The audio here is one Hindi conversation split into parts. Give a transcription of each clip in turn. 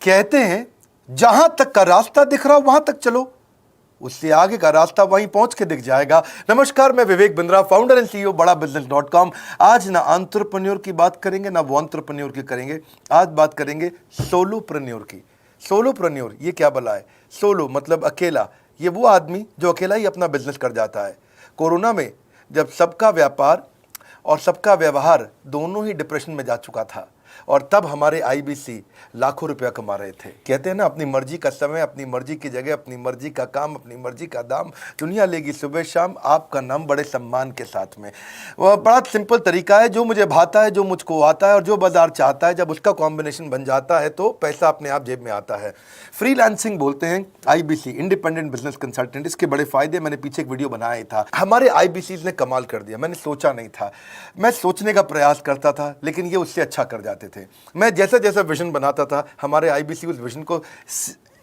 कहते हैं जहां तक का रास्ता दिख रहा वहां तक चलो, उससे आगे का रास्ता वहीं पहुंच के दिख जाएगा। नमस्कार, मैं Vivek Bindra, founder and CEO बड़ाबिजनेस.com। आज ना एंटरप्रेन्योर की बात करेंगे ना वो एंटरप्रेन्योर की करेंगे, आज बात करेंगे सोलोप्रेन्योर की। सोलोप्रेन्योर ये क्या भला है? सोलो मतलब अकेला, ये वो आदमी जो अकेला ही अपना बिजनेस कर जाता है। कोरोना में जब सबका व्यापार और सबका व्यवहार दोनों ही डिप्रेशन में जा चुका था, और तब हमारे आईबीसी लाखों रुपया कमा रहे थे। कहते हैं ना, अपनी मर्जी का समय, अपनी मर्जी की जगह, अपनी मर्जी का काम, अपनी मर्जी का दाम, दुनिया लेगी सुबह शाम आपका नाम बड़े सम्मान के साथ में। वह बड़ा सिंपल तरीका है, जो मुझे भाता है, जो मुझको आता है और जो बाजार चाहता है, जब उसका कॉम्बिनेशन बन जाता है तो पैसा अपने आप जेब में आता है। फ्रीलांसिंग बोलते हैं आईबीसी, इंडिपेंडेंट बिजनेस कंसल्टेंट। इसके बड़े फायदे मैंने पीछे एक वीडियो बनाया था। हमारे आईबीसी ने कमाल कर दिया, मैंने सोचा नहीं था। मैं सोचने का प्रयास करता था लेकिन ये उससे अच्छा कर जाते थे। मैं जैसा जैसा विजन बनाता था, हमारे आईबीसी उस विजन को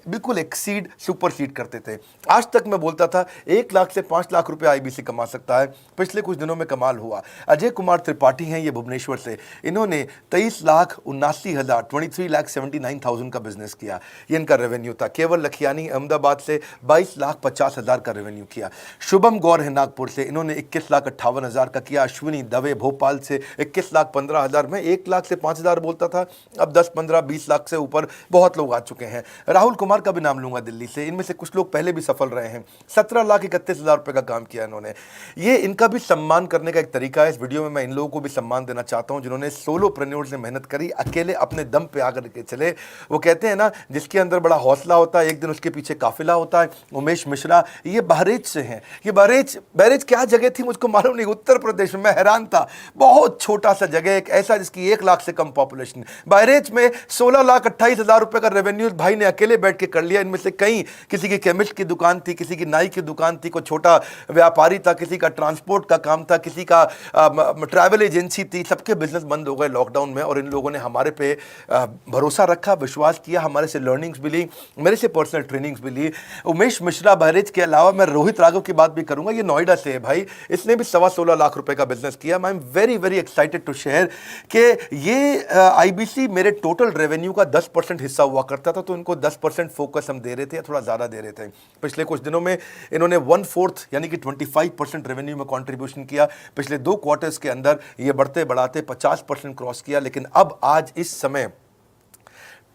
बिल्कुल एक्सीड, सुपरसीड करते थे। आज तक मैं बोलता था 1 लाख से 5 लाख रुपए आईबीसी कमा सकता है। पिछले कुछ दिनों में कमाल हुआ। अजय कुमार त्रिपाठी हैं ये भुवनेश्वर से, इन्होंने 23,79,000 का बिजनेस किया। ये इनका रेवेन्यू था। केवल लखियानी अहमदाबाद से 22,50,000 का रेवेन्यू किया। शुभम गौर है नागपुर से, इन्होंने 21,58,000 का किया। अश्विनी दवे भोपाल से 21,15,000 में 1 लाख से 5,000 बोलता था, अब 10, 15, 20 लाख से ऊपर बहुत लोग आ चुके हैं। राहुल कुमार का भी नाम लूंगा दिल्ली से, इनमें से कुछ लोग पहले भी सफल रहे हैं। 17,31,000 रुपए का काम किया इन्होंने। ये इनका भी सम्मान करने का एक तरीका है। इस वीडियो में मैं इन लोगों को भी सम्मान देना चाहता हूं जिन्होंने सोलोप्रेन्योर से मेहनत करी, अकेले अपने दम पे आकर के चले। वो कहते हैं ना, जिसके अंदर बड़ा हौसला होता है एक दिन उसके पीछे काफिला होता है। उमेश मिश्रा ये बहरेच से हैं। ये बहरेच क्या जगह थी मुझको मालूम नहीं, उत्तर प्रदेश में। मैं हैरान था, बहुत छोटा सा जगह, एक ऐसा जिसकी 1 लाख से कम पॉपुलेशन। बहरेच में 16,28,000 रुपए का रेवेन्यू भाई ने अकेले बैठ के कर लिया। इनमें से कई, किसी की केमिस्ट की दुकान थी, किसी की नाई की दुकान थी, कोई छोटा व्यापारी था, किसी का ट्रांसपोर्ट का काम था, किसी का ट्रैवल एजेंसी थी। सबके बिजनेस बंद हो गए लॉकडाउन में, और इन लोगों ने हमारे पे भरोसा रखा, विश्वास किया, हमारे से लर्निंग्स भी ली, मेरे से पर्सनल ट्रेनिंग्स भी ली। उमेश मिश्रा बहरेच के अलावा मैं रोहित राघव की बात भी करूंगा, ये नोएडा से है भाई, इसने भी 16.25 लाख रुपए का बिजनेस किया। I am very very excited to share कि ये आईबीसी मेरे टोटल रेवेन्यू का 10% हिस्सा हुआ करता था, तो इनको 10% फोकस हम दे रहे थे, या थोड़ा ज़्यादा दे रहे थे। पिछले कुछ दिनों में इन्होंने 1/4 यानी कि 25% रेवेन्यू में कंट्रीब्यूशन किया। पिछले 2 क्वार्टर्स के अंदर ये बढ़ते बढ़ाते 50% क्रॉस किया। लेकिन अब आज इस समय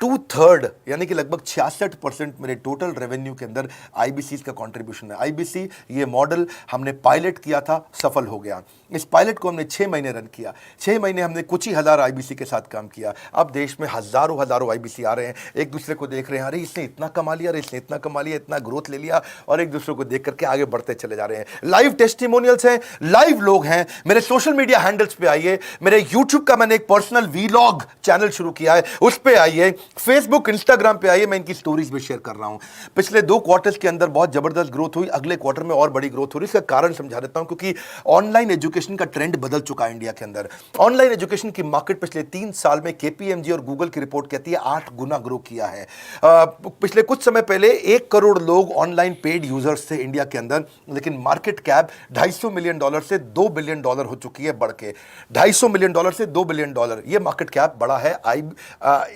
2/3 यानी कि लगभग 66% मेरे टोटल रेवेन्यू के अंदर आईबीसी का कंट्रीब्यूशन है। आईबीसी ये मॉडल हमने पायलट किया था, सफल हो गया। इस पायलट को हमने 6 महीने रन किया। 6 महीने हमने कुछ ही हज़ार आईबीसी के साथ काम किया। अब देश में हज़ारों आईबीसी आ रहे हैं, एक दूसरे को देख रहे हैं, अरे इसने इतना कमा लिया, अरे इसने इतना कमा लिया, इतना ग्रोथ ले लिया, और एक दूसरे को देख करके आगे बढ़ते चले जा रहे हैं। लाइव टेस्टिमोनियल्स हैं, लाइव लोग हैं। मेरे सोशल मीडिया हैंडल्स पे आइए, मेरे यूट्यूब का मैंने एक पर्सनल वीलॉग चैनल शुरू किया है, उस पर आइए, फेसबुक इंस्टाग्राम पे आइए, मैं इनकी स्टोरीज भी शेयर कर रहा हूं। पिछले 2 क्वार्टर्स के अंदर बहुत जबरदस्त ग्रोथ हुई, अगले क्वार्टर में और बड़ी ग्रोथ हो रही है। इसका कारण समझा देता हूं, क्योंकि ऑनलाइन एजुकेशन का ट्रेंड बदल चुका है इंडिया के अंदर। ऑनलाइन एजुकेशन की मार्केट पिछले 3 साल में केपीएमजी और गूगल की रिपोर्ट कहती है 8 गुना ग्रो किया है। पिछले कुछ समय पहले 1 करोड़ लोग ऑनलाइन पेड यूजर्स थे इंडिया के अंदर, लेकिन मार्केट कैप $250 मिलियन से $2 बिलियन हो चुकी है, बढ़ के $250 मिलियन से $2 बिलियन। ये मार्केट कैप बड़ा है।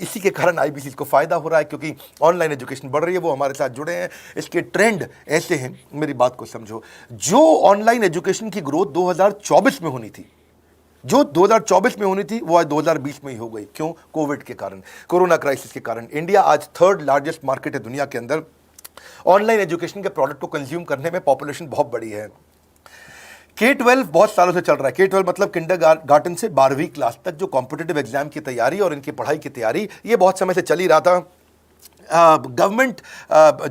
इसी के कारण आईबीसी को फायदा हो रहा है, क्योंकि ऑनलाइन एजुकेशन बढ़ रही है, वो हमारे साथ जुड़े हैं। इसके ट्रेंड ऐसे हैं, मेरी बात को समझो। जो ऑनलाइन एजुकेशन की ग्रोथ 2024 में होनी थी, जो 2024 में होनी थी, वो आज 2020 में ही हो गई। क्यों? कोविड के कारण, कोरोना क्राइसिस के कारण। इंडिया आज 3rd लार्जेस्ट मार्केट है दुनिया के अंदर। ऑनलाइन एजुकेशन के प्रोडक्ट को कंज्यूम करने में पॉपुलेशन बहुत बड़ी है। K-12 बहुत सालों से चल रहा है। K-12 मतलब किंडरगार्टन से 12वीं क्लास तक जो कॉम्पिटिटिव एग्जाम की तैयारी और इनकी पढ़ाई की तैयारी, ये बहुत समय से चल ही रहा था। गवर्नमेंट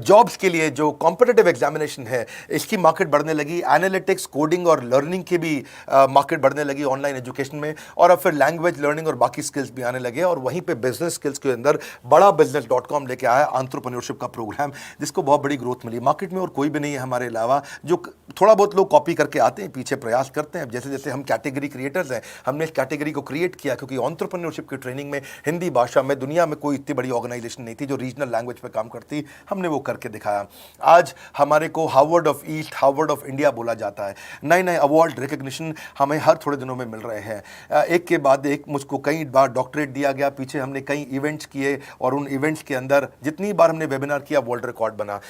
जॉब्स के लिए जो कॉम्पिटिटिव एग्जामिनेशन है, इसकी मार्केट बढ़ने लगी। एनालिटिक्स, कोडिंग और लर्निंग की भी मार्केट बढ़ने लगी ऑनलाइन एजुकेशन में, और अब फिर लैंग्वेज लर्निंग और बाकी स्किल्स भी आने लगे। और वहीं पे बिजनेस स्किल्स के अंदर बड़ाबिजनेस.com लेके आया एंटरप्रेन्योरशिप का प्रोग्राम, जिसको बहुत बड़ी ग्रोथ मिली मार्केट में। और कोई भी नहीं है हमारे अलावा, जो थोड़ा बहुत लोग कॉपी करके आते हैं, पीछे प्रयास करते हैं। जैसे जैसे हम कैटेगरी क्रिएटर्स हैं, हमने इस कैटेगरी को क्रिएट किया, क्योंकि एंटरप्रेन्योरशिप की ट्रेनिंग में हिंदी भाषा में दुनिया में कोई इतनी बड़ी ऑर्गेनाइजेशन नहीं थी जो रीजनल नेशनल लैंग्वेज पे काम करती, हमने वो करके दिखाया। आज हमारे को Harvard of east, Harvard of India बोला जाता है। नए नए अवार्ड रिकग्निशन हमें हर थोड़े दिनों में मिल रहे हैं, एक के बाद एक। मुझको कई बार डॉक्टरेट दिया गया, पीछे हमने कई इवेंट्स किए और उन इवेंट्स के अंदर जितनी बार हमने वेबिनार किया वर्ल्ड रिकॉर्ड बना।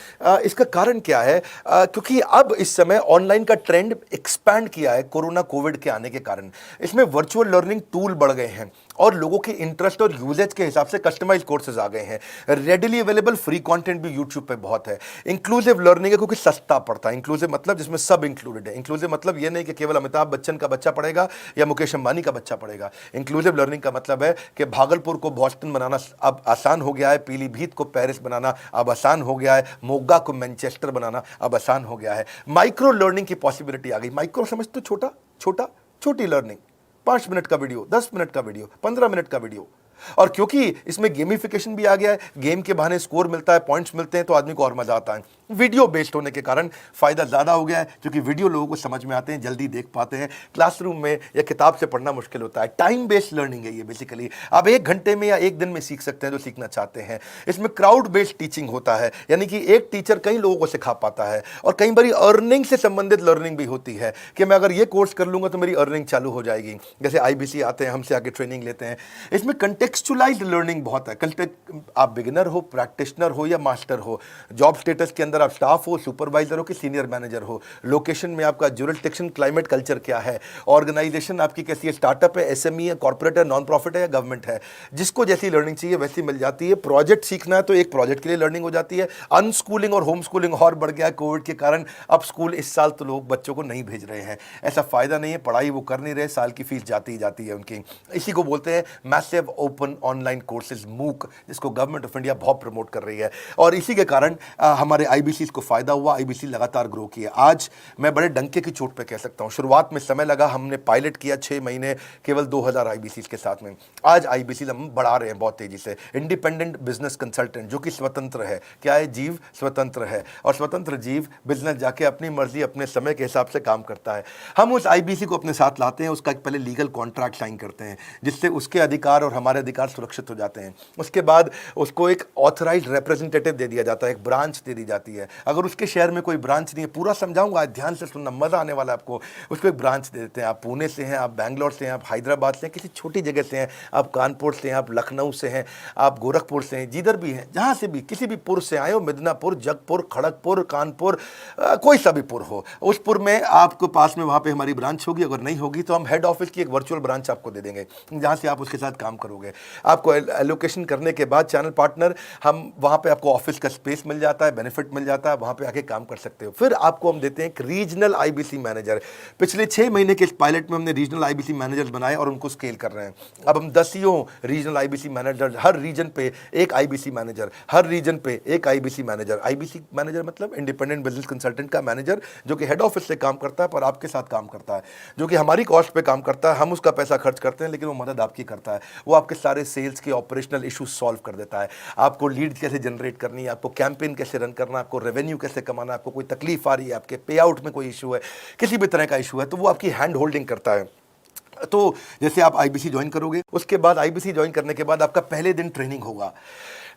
इसका कारण क्या है? क्योंकि अब इस समय ऑनलाइन का ट्रेंड एक्सपैंड किया है कोरोना कोविड के आने के कारण। इसमें वर्चुअल लर्निंग टूल बढ़ गए हैं और लोगों के इंटरेस्ट और यूजेज के हिसाब से कस्टमाइज कोर्सेज आ गए हैं। रेडिली अवेलेबल फ्री कंटेंट भी यूट्यूब पे बहुत है। इंक्लूसिव लर्निंग है क्योंकि सस्ता पड़ता है। इंक्लूसिव मतलब जिसमें सब इंक्लूडेड है। इंक्लूसिव मतलब ये नहीं कि केवल अमिताभ बच्चन का बच्चा पढ़ेगा या मुकेश अंबानी का बच्चा पढ़ेगा। इंक्लूसिव लर्निंग का मतलब है कि भागलपुर को बॉस्टन बनाना अब आसान हो गया है, पीलीभीत को पेरिस बनाना अब आसान हो गया है, मोगा को मैनचेस्टर बनाना अब आसान हो गया है। माइक्रो लर्निंग की पॉसिबिलिटी आ गई। माइक्रो समझ तो छोटी लर्निंग, 5 मिनट का वीडियो, 10 मिनट का वीडियो, 15 मिनट का वीडियो। और क्योंकि इसमें गेमिफिकेशन भी आ गया है, गेम के बहाने स्कोर मिलता है, पॉइंट्स मिलते हैं, तो आदमी को और मजा आता है। वीडियो बेस्ड होने के कारण फायदा ज्यादा हो गया है, क्योंकि वीडियो लोगों को समझ में आते हैं, जल्दी देख पाते हैं। क्लासरूम में या किताब से पढ़ना मुश्किल होता है। टाइम बेस्ड लर्निंग है ये बेसिकली। आप 1 घंटे में या 1 दिन में सीख सकते हैं जो सीखना चाहते हैं। इसमें क्राउड बेस्ड टीचिंग होता है, यानी कि एक टीचर कई लोगों को सिखा पाता है। और कई बार अर्निंग से संबंधित लर्निंग भी होती है कि मैं अगर ये कोर्स कर लूंगा तो मेरी अर्निंग चालू हो जाएगी। जैसे IBC आते हैं, हमसे आगे ट्रेनिंग लेते हैं। इसमें कंटेक्चुअलाइज्ड लर्निंग बहुत है। आप बिगिनर हो, प्रैक्टिशनर हो या मास्टर हो, जॉब स्टेटस के अंदर आप स्टाफ हो, सुपरवाइजर हो कि सीनियर मैनेजर हो, लोकेशन में आपका जुरिसडिक्शन, क्लाइमेट, कल्चर क्या है, ऑर्गेनाइजेशन आपकी कैसी है, स्टार्टअप है, SME है, कॉर्पोरेट है, नॉन प्रॉफिट है या गवर्नमेंट है, जिसको जैसी लर्निंग चाहिए वैसी मिल जाती है। प्रोजेक्ट सीखना है तो एक प्रोजेक्ट के लिए लर्निंग हो जाती है। अनस्कूलिंग और होम स्कूलिंग और बढ़ गया है कोविड के कारण। अब स्कूल इस साल तो लोग बच्चों को नहीं भेज रहे हैं, ऐसा फायदा नहीं है, पढ़ाई वो कर नहीं रहे, साल की फीस जाती ही जाती है उनकी। इसी को बोलते हैं मैसिव ओपन ऑनलाइन कोर्सेज, मूक, जिसको गवर्नमेंट ऑफ इंडिया बहुत प्रमोट कर रही है। और इसी के कारण हमारे IBC को फायदा हुआ। IBC लगातार ग्रो किया। आज मैं बड़े डंके की चोट पे कह सकता हूं, शुरुआत में समय लगा, हमने पायलट किया 6 महीने केवल 2000 IBC के साथ में। आज IBC हम बढ़ा रहे हैं बहुत तेजी से। इंडिपेंडेंट बिजनेस कंसल्टेंट, जो कि स्वतंत्र है। क्या है? जीव स्वतंत्र है, और स्वतंत्र जीव बिजनेस जाके अपनी मर्जी अपने समय के हिसाब से काम करता है। हम उस IBC को अपने साथ लाते हैं, उसका एक पहले लीगल कॉन्ट्रैक्ट साइन करते हैं, जिससे उसके अधिकार और हमारे अधिकार सुरक्षित हो जाते हैं। उसके बाद उसको एक ऑथराइज्ड रिप्रेजेंटेटिव दे दिया जाता है, एक ब्रांच दे दी जाती है। अगर उसके शहर में कोई ब्रांच नहीं है, पूरा समझाऊंगा, ध्यान से सुनना, मजा आने वाला है आपको। उसको एक ब्रांच दे देते हैं। आप पुणे से हैं, आप बैंगलोर से हैं, आप हैदराबाद से हैं, किसी छोटी जगह से हैं, आप कानपुर से हैं, आप लखनऊ से हैं, आप गोरखपुर से हैं, जिधर भी हैं, जहां से भी, किसी भी पुर से आए हो, मिदनापुर, जगपुर, खड़गपुर, कानपुर, कोई सा भी पुर हो, उस पुर में आपको पास में वहां पे हमारी ब्रांच होगी। अगर नहीं होगी तो हम हेड ऑफिस की एक वर्चुअल ब्रांच आपको दे देंगे, जहां से आप उसके साथ काम करोगे। आपको एलोकेशन करने के बाद चैनल पार्टनर, हम वहां पे आपको ऑफिस का स्पेस मिल जाता है, बेनिफिट मिल जाता है, वहां पे आके काम कर सकते हो। फिर आपको हम देते हैं एक रीजनल IBC मैनेजर। पिछले 6 महीने के इस पायलट में हमने रीजनल IBC मैनेजर बनाए और उनको स्केल कर रहे हैं। अब हम 10 रीजनल IBC मैनेजर, हर रीजन पे एक IBC मैनेजर, हर रीजन पे एक IBC मैनेजर। IBC मैनेजर मतलब इंडिपेंडेंट बिजनेस कंसल्टेंट का मैनेजर, जो कि हेड ऑफिस से काम करता है पर आपके साथ काम करता है, जो कि हमारी कॉस्ट पे काम करता है। हम उसका पैसा खर्च करते हैं, लेकिन वो मदद आपकी करता है। वो आपके सारे सेल्स के ऑपरेशनल इशूज सॉल्व कर देता है। आपको लीड कैसे जनरेट करनी है, आपको कैंपेन कैसे रन करना है, आपको रेवेन्यू कैसे कमाना है, आपको कोई तकलीफ आ रही है, आपके पे आउट में कोई इशू है, किसी भी तरह का इशू है, तो वो आपकी हैंड होल्डिंग करता है। तो जैसे आप IBC ज्वाइन करोगे, उसके बाद IBC ज्वाइन करने के बाद आपका पहले दिन ट्रेनिंग होगा।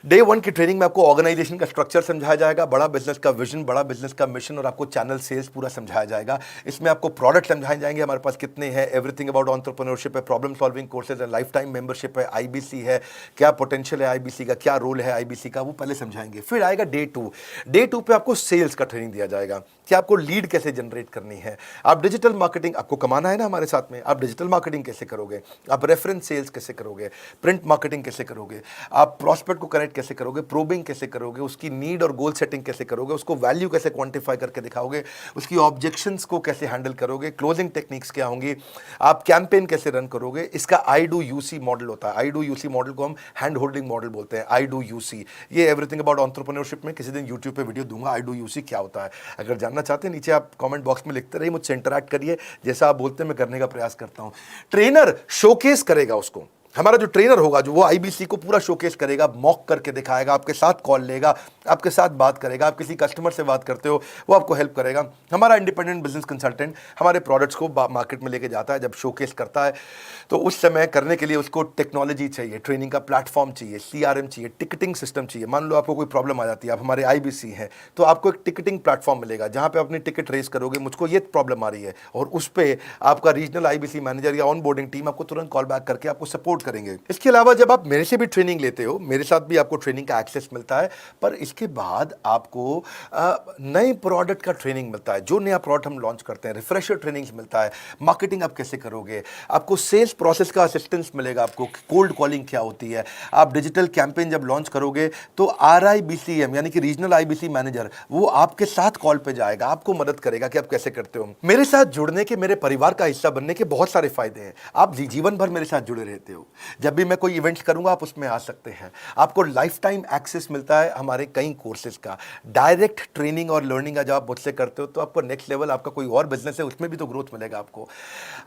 डे 1 की ट्रेनिंग में आपको ऑर्गेनाइजेशन का स्ट्रक्चर समझाया जाएगा, बड़ा बिजनेस का विजन, बड़ा बिजनेस का मिशन, और आपको चैनल सेल्स पूरा समझाया जाएगा। इसमें आपको प्रोडक्ट समझाए जाएंगे, हमारे पास कितने हैं, एवरीथिंग अबाउट एंटरप्रेन्योरशिप है, प्रॉब्लम सॉल्विंग कोर्सेज है, लाइफ टाइम मेंबरशिप है, IBC है, क्या पोटेंशियल है IBC का, क्या रोल है IBC का, वो पहले समझाएंगे। फिर आएगा डे 2। डे 2 पे आपको सेल्स का ट्रेनिंग दिया जाएगा कि आपको लीड कैसे जनरेट करनी है, आप डिजिटल मार्केटिंग, आपको कमाना है ना हमारे साथ में, आप डिजिटल मार्केटिंग कैसे करोगे, आप रेफरेंस सेल्स कैसे करोगे, प्रिंट मार्केटिंग कैसे करोगे, आप प्रॉस्पेक्ट को कनेक्ट कैसे करोगे, प्रोबिंग कैसे करोगे, उसकी नीड और गोल सेटिंग कैसे करोगे, उसको वैल्यू कैसे क्वांटिफाई करके दिखाओगे, उसकी ऑब्जेक्शंस को कैसे हैंडल करोगे, क्लोजिंग टेक्निक्स क्या होंगी, आप कैंपेन कैसे रन करोगे। इसका I-Do-U-C मॉडल होता है। I-Do-U-C मॉडल को हम हैंड होल्डिंग मॉडल बोलते हैं। I-Do-U-C, ये एवरीथिंग अबाउट एंटरप्रेन्योरशिप में किसी दिन यूट्यूब पे वीडियो दूंगा, I-Do-U-C क्या होता है। अगर जानना चाहते हैं, नीचे आप कमेंट बॉक्स में लिखते रहिए, मुझसे इंटरैक्ट करिए, जैसा आप बोलते हैं मैं करने का प्रयास करता हूं। ट्रेनर शोकेस करेगा उसको, हमारा जो ट्रेनर होगा, जो वो आईबीसी को पूरा शोकेस करेगा, मॉक करके दिखाएगा, आपके साथ कॉल लेगा, आपके साथ बात करेगा, आप किसी कस्टमर से बात करते हो वो आपको हेल्प करेगा। हमारा इंडिपेंडेंट बिजनेस कंसल्टेंट हमारे प्रोडक्ट्स को मार्केट में लेके जाता है, जब शोकेस करता है तो उस समय करने के लिए उसको टेक्नोलॉजी चाहिए, ट्रेनिंग का प्लेटफॉर्म चाहिए, सीआरएम चाहिए, टिकटिंग सिस्टम चाहिए। मान लो आपको कोई प्रॉब्लम आ जाती है, आप हमारे आईबीसी हैं, तो आपको एक टिकटिंग प्लेटफॉर्म मिलेगा जहां पे अपनी टिकट रेस करोगे, मुझको ये प्रॉब्लम आ रही है, और उस पर आपका रीजनल आईबीसी मैनेजर या ऑन बोर्डिंग टीम आपको तुरंत कॉल बैक करके आपको सपोर्ट करेंगे। इसके अलावा जब आप मेरे से भी ट्रेनिंग लेते हो, मेरे साथ भी आपको ट्रेनिंग का एक्सेस मिलता है, पर इसके बाद आपको नए प्रोडक्ट का ट्रेनिंग मिलता है। जो नया प्रोडक्ट हम लॉन्च करते हैं, रिफ्रेशर ट्रेनिंग मिलता है, मार्केटिंग आप कैसे करोगे, आपको सेल्स प्रोसेस का असिस्टेंस मिलेगा, आपको कोल्ड कॉलिंग क्या होती है, आप डिजिटल कैंपेन जब लॉन्च करोगे तो RIBCM यानी कि रीजनल आईबीसी मैनेजर वो आपके साथ कॉल पे जाएगा, आपको मदद करेगा कि आप कैसे करते हो। मेरे साथ जुड़ने के, मेरे परिवार का हिस्सा बनने के बहुत सारे फायदे हैं। आप जीवन भर मेरे साथ जुड़े रहते हो, जब भी मैं कोई इवेंट्स करूंगा आप उसमें आ सकते हैं, आपको लाइफ टाइम एक्सेस मिलता है हमारे कई कोर्सेज का, डायरेक्ट ट्रेनिंग और लर्निंग जब आप मुझसे करते हो तो आपको नेक्स्ट लेवल, आपका कोई और बिजनेस है उसमें भी तो ग्रोथ मिलेगा आपको।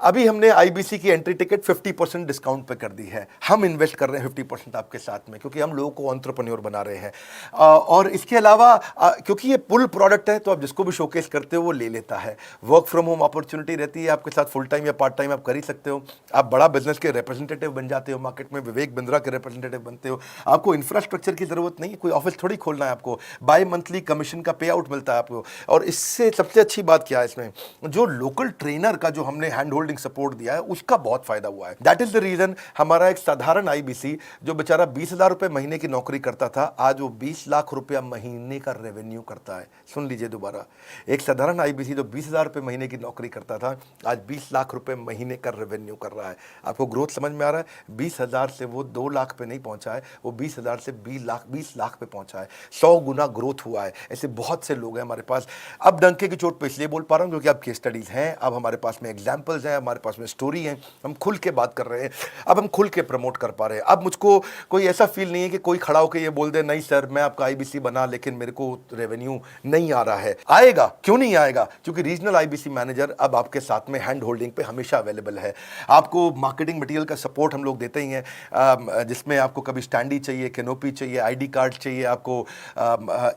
अभी हमने आईबीसी की एंट्री टिकट 50% डिस्काउंट पे कर दी है, हम इन्वेस्ट कर रहे हैं 50% आपके साथ में, क्योंकि हम लोगों को एंटरप्रेन्योर बना रहे हैं। और इसके अलावा क्योंकि ये पुल प्रोडक्ट है तो आप जिसको भी शोकेस करते हो वो ले लेता है। वर्क फ्रॉम होम अपॉर्चुनिटी रहती है आपके साथ, फुल टाइम या पार्ट टाइम आप कर ही सकते हो। आप बड़ा बिजनेस के रिप्रेजेंटेटिव बन जाते हो, मार्केट में विवेक बिंद्रा के रिप्रेजेंटेटिव बनते हो। आपको इंफ्रास्ट्रक्चर की जरूरत नहीं है, कोई ऑफिस थोड़ी खोलना है आपको, बाय मंथली कमीशन का पे आउट मिलता है आपको। और इससे सबसे अच्छी बात क्या है, इसमें जो लोकल ट्रेनर का जो हमने हैंड होल्डिंग सपोर्ट दिया है उसका बहुत फायदा हुआ है। दैट इज द रीजन हमारा एक साधारण आईबीसी जो बेचारा 20,000 रुपए महीने की नौकरी करता था, आज वो 20 लाख रुपया महीने का रेवेन्यू करता है। सुन लीजिए दोबारा, एक साधारण आईबीसी जो 20,000 रुपए महीने की नौकरी करता था, आज 20 लाख रुपए महीने का रेवेन्यू कर रहा है। आपको ग्रोथ समझ में आ रहा है? 20,000 से वो 2 लाख पे नहीं पहुंचा है, वो 20,000 से 20 लाख पे पहुंचा है। 100 गुना ग्रोथ हुआ है। ऐसे बहुत से लोग हैं हमारे पास। अब डंके की चोट पे इसलिए बोल पा रहा हूं क्योंकि अब केस स्टडीज हैं, अब हमारे पास में एग्जांपल्स हैं, हमारे पास में स्टोरी है, हम खुल के बात कर रहे हैं, अब हम खुल के प्रमोट कर पा रहे हैं। अब मुझको कोई ऐसा फील नहीं है कि कोई खड़ा होकर ये बोल दे नहीं सर मैं आपका आईबीसी बना लेकिन मेरे को रेवेन्यू नहीं आ रहा है। आएगा, क्यों नहीं आएगा? क्योंकि रीजनल आईबीसी मैनेजर अब आपके साथ में हैंड होल्डिंग पे हमेशा अवेलेबल है। आपको मार्केटिंग मटेरियल का सपोर्ट हम लोग देते ही हैं, जिसमें आपको कभी स्टैंडी चाहिए, कैनोपी चाहिए, आईडी कार्ड चाहिए, आपको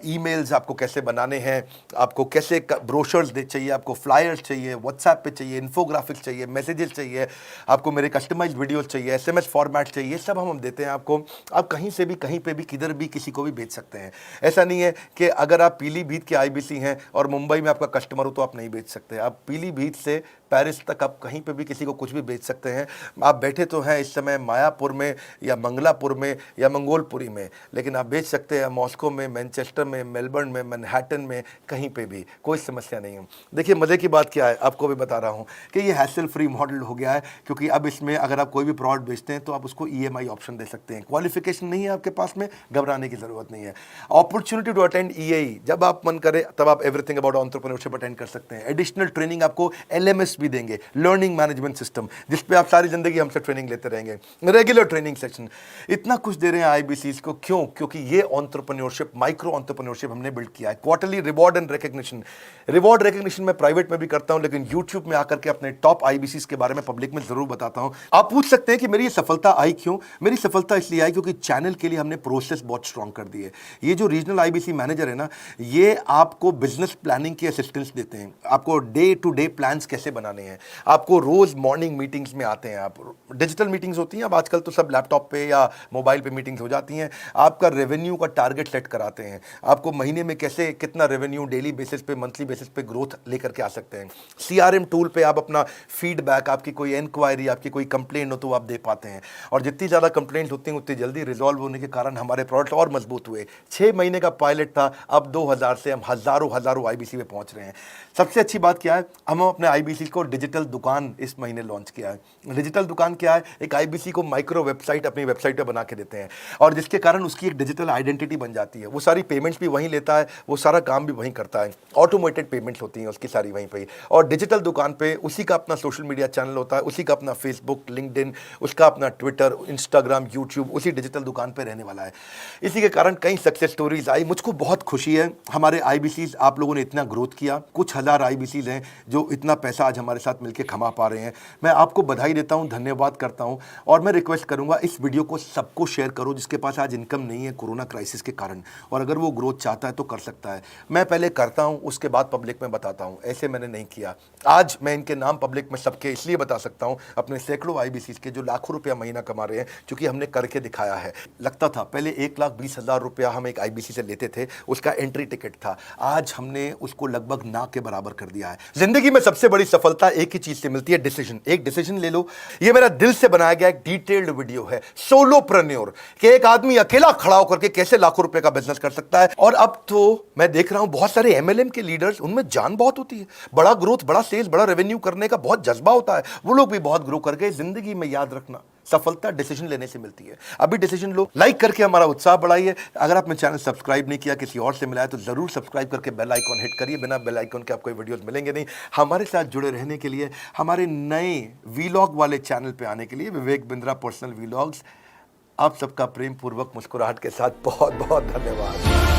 ईमेल्स आपको कैसे बनाने हैं, आपको कैसे ब्रोशर्स चाहिए, आपको फ्लायर्स चाहिए, व्हाट्सएप पे चाहिए, इन्फोग्राफिक्स चाहिए, मैसेजेस चाहिए, आपको मेरे कस्टमाइज्ड वीडियोस चाहिए, SMS फॉर्मेट चाहिए, सब हम देते हैं आपको। आप कहीं से भी, कहीं पे भी, किधर भी, किसी को भी बेच सकते हैं। ऐसा नहीं है कि अगर आप पीलीभीत के आईबीसी हैं और मुंबई में आपका कस्टमर हो तो आप नहीं बेच सकते। आप पीलीभीत से पेरिस तक आप कहीं पे भी किसी को कुछ भी बेच सकते हैं। आप बैठे तो हैं इस समय मायापुर में या मंगलापुर में या मंगोलपुरी में, लेकिन आप बेच सकते हैं मॉस्को में, मैनचेस्टर में, मेलबर्न में, मैनहट्टन में, कहीं पे भी, कोई समस्या नहीं है। देखिए मज़े की बात क्या है, आपको भी बता रहा हूँ कि ये हैसल फ्री मॉडल हो गया है, क्योंकि अब इसमें अगर आप कोई भी प्रोडक्ट बेचते हैं तो आप उसको EMI ऑप्शन दे सकते हैं। क्वालिफिकेशन नहीं है आपके पास में, घबराने की जरूरत नहीं है। अपॉर्चुनिटी टू अटेंड EAE, जब आप मन करे तब आप एवरीथिंग अबाउट एंटरप्रेन्योरशिप अटेंड कर सकते हैं। एडिशनल ट्रेनिंग आपको LMS भी देंगे, लर्निंग मैनेजमेंट सिस्टम, जिस पे आप सारी जिंदगी हमसे ट्रेनिंग लेते रहेंगे। रेगुलर ट्रेनिंग सेक्शन, इतना कुछ दे रहे हैं आईबीसीज को। क्यों? क्योंकि ये एंटरप्रेन्योरशिप, माइक्रो एंटरप्रेन्योरशिप हमने बिल्ड किया है। Quarterly reward and recognition, reward recognition मैं प्राइवेट में भी करता हूं, लेकिन यूट्यूब में आकर के अपने टॉप आईबीसीज के बारे में पब्लिक में जरूर बताता हूं। आप पूछ सकते हैं कि मेरी ये सफलता आई क्यों? मेरी सफलता इसलिए आई क्योंकि चैनल के लिए हमने प्रोसेस बहुत स्ट्रांग कर दी है। ये जो रीजनल आईबीसी मैनेजर है ना, ये आपको बिजनेस प्लानिंग की असिस्टेंस देते हैं, आपको डे टू डे प्लान्स कैसे बनाने हैं, आपको रोज मॉर्निंग मीटिंग्स में आते हैं। आप डिजिटल मीटिंग्स होती हैं, अब आजकल तो सब लैपटॉप पे या मोबाइल पे मीटिंग्स हो जाती हैं। आपका रेवेन्यू का टारगेट सेट कराते हैं, आपको महीने में कैसे कितना रेवेन्यू डेली बेसिस पे, मंथली बेसिस पे ग्रोथ लेकर के आ सकते हैं। CRM टूल पे आप अपना फीडबैक, आपकी कोई इंक्वायरी, आपकी कोई कंप्लेंट हो तो आप दे पाते हैं, और जितनी ज़्यादा कंप्लेंट होती हैं उतनी जल्दी रिजॉल्व होने के कारण हमारे प्रोडक्ट और मजबूत हुए। 6 महीने का पायलट था, अब 2000 से हम हज़ारों आईबीसी पे पहुंच रहे हैं। सबसे अच्छी बात क्या है, हम अपने आईबीसी को डिजिटल दुकान इस महीने लॉन्च किया है। डिजिटल दुकान क्या है? एक आईबीसी को माइक्रो वेबसाइट अपनी वेबसाइट पे बना के देते हैं, और जिसके कारण उसकी एक डिजिटल आइडेंटिटी बन जाती है। वो सारी पेमेंट्स भी वहीं लेता है, वो सारा काम भी वहीं करता है, ऑटोमेटेड पेमेंट्स होती हैं उसकी सारी वहीं पे। और डिजिटल दुकान पे उसी का अपना सोशल मीडिया चैनल होता है, उसी का अपना फेसबुक, लिंक्डइन, उसका अपना ट्विटर, इंस्टाग्राम, यूट्यूब उसी डिजिटल दुकान पे रहने वाला है। इसी के कारण कई सक्सेस स्टोरीज आई। मुझको बहुत खुशी है, हमारे आईबीसीज आप लोगों ने इतना ग्रोथ किया। कुछ हज़ार आईबीसीज हैं जो इतना पैसा आज हमारे साथ मिलकर कमा पा रहे हैं। मैं आपको बधाई देता हूं, धन्यवाद करता हूं और मैं रिक्वेस्ट करूंगा इस वीडियो को सबको शेयर करो जिसके पास आज इनकम नहीं है कोरोना क्राइसिस के कारण, और अगर वो ग्रोथ चाहता है तो कर सकता है। मैं पहले करता हूं, उसके बाद पब्लिक में बताता हूं, ऐसे मैंने नहीं किया। आज मैं इनके नाम पब्लिक में सबके इसलिए बता सकता हूं, अपने सैकड़ों IBCs के जो लाखों रुपया महीना कमा रहे हैं, क्योंकि हमने करके दिखाया है। लगता था पहले 1,20,000 रुपया हम एक IBC से लेते थे, उसका एंट्री टिकट था, आज हमने उसको लगभग ना के बराबर कर दिया है। जिंदगी में सबसे बड़ी सफलता एक ही चीज से मिलती है, डिसीजन। एक डिसीजन ले लो। ये मेरा दिल से बनाया गया एक डिटेल्ड वीडियो है, सोलोप्रेन्योर, कि एक आदमी अकेला खड़ा होकर के कैसे लाखों रुपए का बिजनेस कर सकता है। और अब तो मैं देख रहा हूं बहुत सारे MLM के लीडर्स, उनमें जान बहुत होती है, बड़ा ग्रोथ, बड़ा सेल्स, बड़ा रेवेन्यू करने का बहुत जज्बा होता है, वो लोग भी बहुत ग्रो कर गए। जिंदगी में याद रखना, सफलता डिसीजन लेने से मिलती है। अभी डिसीजन लो, लाइक करके हमारा उत्साह बढ़ाइए। अगर आपने चैनल सब्सक्राइब नहीं किया, किसी और से मिला है, तो जरूर सब्सक्राइब करके बेल आइकॉन हिट करिए। बिना बेल आइकॉन के आपको वीडियोस मिलेंगे नहीं। हमारे साथ जुड़े रहने के लिए, हमारे नए वीलॉग वाले चैनल पे आने के लिए, विवेक बिंद्रा पर्सनल वीलॉग्स, आप सबका प्रेम पूर्वक मुस्कुराहट के साथ बहुत बहुत धन्यवाद।